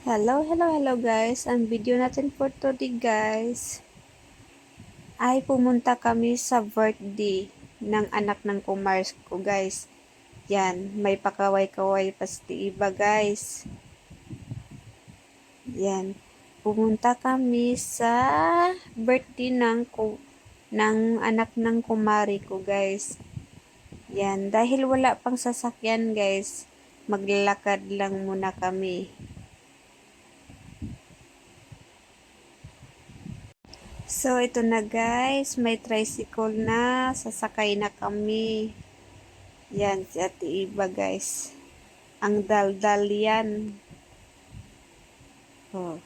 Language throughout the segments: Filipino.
Hello guys. Ang video natin for today guys ay pumunta kami sa birthday ng anak ng kumars ko guys. Yan, may pakaway-kaway pa sa iba guys. Yan, pumunta kami sa birthday ng anak ng kumari ko guys. Yan, dahil wala pang sasakyan guys, maglalakad lang muna kami. So, ito na guys, may tricycle na, sasakay na kami. Yan, si Ate Iba guys. Ang daldal yan. Oh,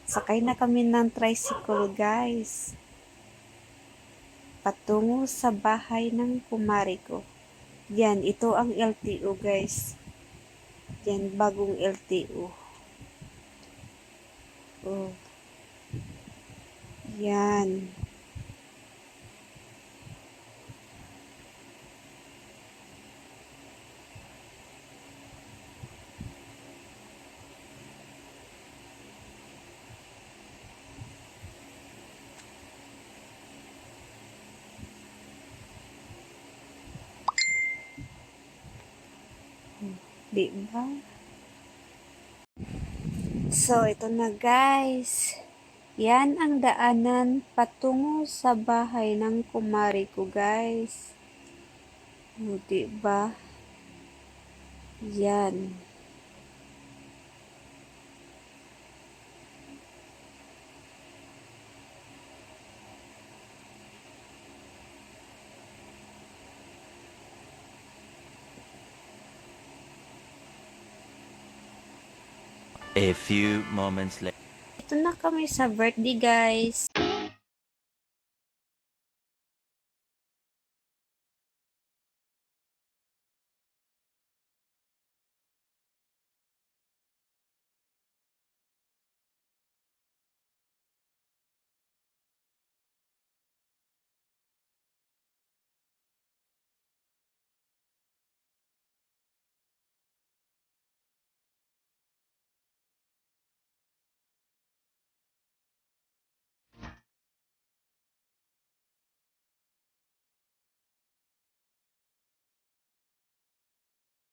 sakay na kami ng tricycle guys. Patungo sa bahay ng kumari ko. Yan, ito ang LTO guys. Yan, bagong LTO. Oh, yan. Diba? So, ito na guys. Yan ang daanan patungo sa bahay ng kumari ko guys. O, diba? Yan. A few moments later. Ito na kami sa birthday guys.